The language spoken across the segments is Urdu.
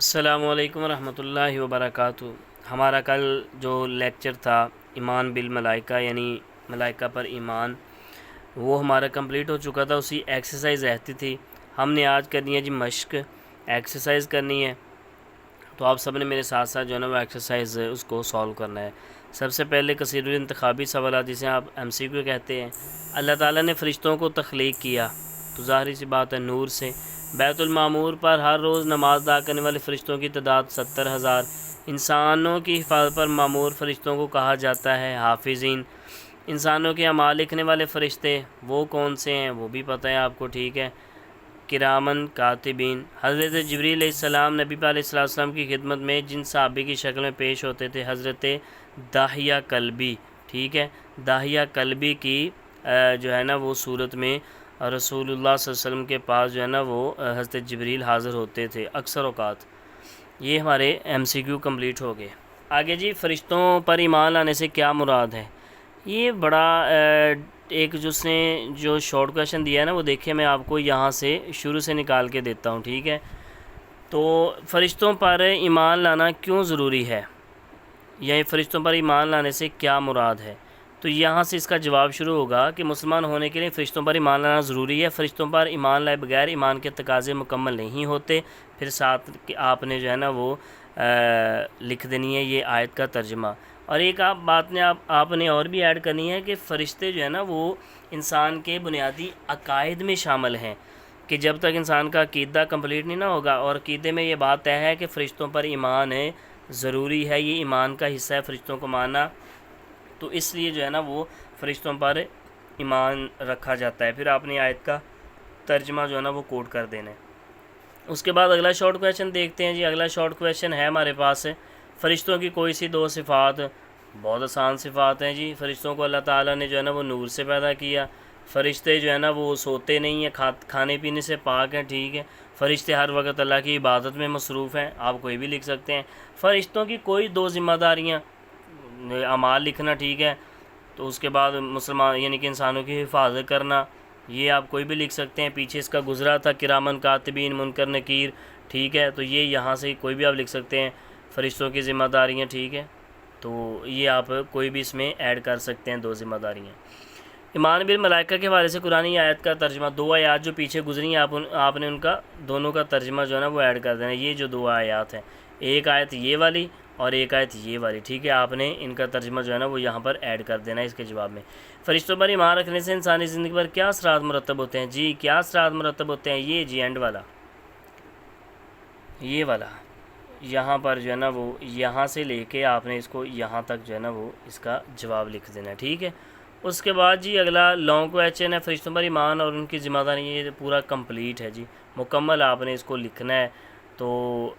السلام علیکم ورحمۃ اللہ وبرکاتہ۔ ہمارا کل جو لیکچر تھا ایمان بالملائکہ یعنی ملائکہ پر ایمان، وہ ہمارا کمپلیٹ ہو چکا تھا۔ اسی ایکسرسائز رہتی تھی، ہم نے آج کرنی ہے جی مشق، ایکسرسائز کرنی ہے۔ تو آپ سب نے میرے ساتھ ساتھ جو ہے نا وہ ایکسرسائز اس کو سولو کرنا ہے۔ سب سے پہلے کثیر الانتخابی سوالات جسے آپ MCQ کہتے ہیں۔ اللہ تعالیٰ نے فرشتوں کو تخلیق کیا تو ظاہری سی بات ہے نور سے۔ بیت المعمور پر ہر روز نماز ادا کرنے والے فرشتوں کی تعداد 70,000۔ انسانوں کی حفاظت پر معمور فرشتوں کو کہا جاتا ہے حافظین۔ انسانوں کے اعمال لکھنے والے فرشتے وہ کون سے ہیں وہ بھی پتہ ہے آپ کو، ٹھیک ہے، کرامن کاتبین۔ حضرت جبریل علیہ السلام نبی پاک علیہ السلام کی خدمت میں جن صحابی کی شکل میں پیش ہوتے تھے، حضرت داہیہ کلبی، ٹھیک ہے، داہیہ کلبی کی جو ہے نا وہ صورت میں رسول اللہ صلی اللہ علیہ وسلم کے پاس جو ہے نا وہ حضرت جبریل حاضر ہوتے تھے اکثر اوقات۔ یہ ہمارے MCQ کمپلیٹ ہو گئے۔ آگے جی، فرشتوں پر ایمان لانے سے کیا مراد ہے؟ یہ بڑا ایک جو شارٹ کویشچن دیا ہے نا وہ دیکھیں، میں آپ کو یہاں سے شروع سے نکال کے دیتا ہوں، ٹھیک ہے۔ تو فرشتوں پر ایمان لانا کیوں ضروری ہے، یا فرشتوں پر ایمان لانے سے کیا مراد ہے؟ تو یہاں سے اس کا جواب شروع ہوگا کہ مسلمان ہونے کے لیے فرشتوں پر ایمان لانا ضروری ہے۔ فرشتوں پر ایمان لائے بغیر ایمان کے تقاضے مکمل نہیں ہوتے۔ پھر ساتھ آپ نے جو ہے نا وہ لکھ دینی ہے یہ آیت کا ترجمہ۔ اور ایک بات نے آپ نے اور بھی ایڈ کرنی ہے کہ فرشتے جو ہے نا وہ انسان کے بنیادی عقائد میں شامل ہیں، کہ جب تک انسان کا عقیدہ کمپلیٹ نہیں نہ ہوگا، اور عقیدے میں یہ بات طے ہے کہ فرشتوں پر ایمان ہے ضروری ہے، یہ ایمان کا حصہ ہے فرشتوں کو ماننا، تو اس لیے جو ہے نا وہ فرشتوں پر ایمان رکھا جاتا ہے۔ پھر آپ نے آیت کا ترجمہ جو ہے نا وہ کوٹ کر دینا ہے۔ اس کے بعد اگلا شارٹ کویشچن دیکھتے ہیں جی۔ اگلا شارٹ کویشچن ہے ہمارے پاس، فرشتوں کی کوئی سی دو صفات۔ بہت آسان صفات ہیں جی۔ فرشتوں کو اللہ تعالیٰ نے جو ہے نا وہ نور سے پیدا کیا۔ فرشتے جو ہے نا وہ سوتے نہیں ہیں، کھانے پینے سے پاک ہیں، ٹھیک ہے۔ فرشتے ہر وقت اللہ کی عبادت میں مصروف ہیں، آپ کوئی بھی لکھ سکتے ہیں۔ فرشتوں کی کوئی دو ذمہ داریاں، اعمال لکھنا، ٹھیک ہے، تو اس کے بعد مسلمان یعنی کہ انسانوں کی حفاظت کرنا، یہ آپ کوئی بھی لکھ سکتے ہیں۔ پیچھے اس کا گزرا تھا کرامن کاتبین منکر نکیر، ٹھیک ہے، تو یہ یہاں سے کوئی بھی آپ لکھ سکتے ہیں، فرشتوں کی ذمہ داریاں، ٹھیک ہے، تو یہ آپ کوئی بھی اس میں ایڈ کر سکتے ہیں دو ذمہ داریاں۔ ایمان بالملائکہ کے حوالے سے قرآن آیت کا ترجمہ، دو آیات جو پیچھے گزری ہیں آپ نے ان کا دونوں کا ترجمہ جو ہے نا وہ ایڈ کر دینا۔ یہ جو دو آیات ہیں، ایک آیت یہ والی اور ایک آیت یہ والی، ٹھیک ہے، آپ نے ان کا ترجمہ جو ہے نا وہ یہاں پر ایڈ کر دینا ہے اس کے جواب میں۔ فرشتوں پر ایمان رکھنے سے انسانی زندگی پر کیا اثرات مرتب ہوتے ہیں؟ جی کیا اثرات مرتب ہوتے ہیں؟ یہ جی اینڈ والا، یہ والا یہاں پر جو ہے نا وہ یہاں سے لے کے آپ نے اس کو یہاں تک جو ہے نا وہ اس کا جواب لکھ دینا ہے، ٹھیک ہے۔ اس کے بعد جی اگلا لانگ کویشچن ہے، فرشتوں پر ایمان اور ان کی ذمہ داری، یہ پورا کمپلیٹ ہے جی، مکمل آپ نے اس کو لکھنا ہے۔ تو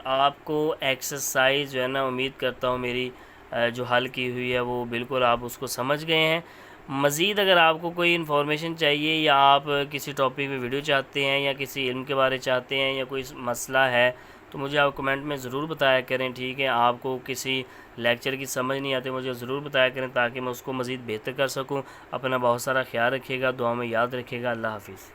آپ کو ایکسرسائز جو ہے نا امید کرتا ہوں میری جو حل کی ہوئی ہے وہ بالکل آپ اس کو سمجھ گئے ہیں۔ مزید اگر آپ کو کوئی انفارمیشن چاہیے، یا آپ کسی ٹاپک پہ ویڈیو چاہتے ہیں، یا کسی علم کے بارے چاہتے ہیں، یا کوئی مسئلہ ہے، تو مجھے آپ کمنٹ میں ضرور بتایا کریں، ٹھیک ہے۔ آپ کو کسی لیکچر کی سمجھ نہیں آتی مجھے ضرور بتایا کریں تاکہ میں اس کو مزید بہتر کر سکوں۔ اپنا بہت سارا خیال رکھیے گا، دعا میں یاد رکھیے گا۔ اللہ حافظ۔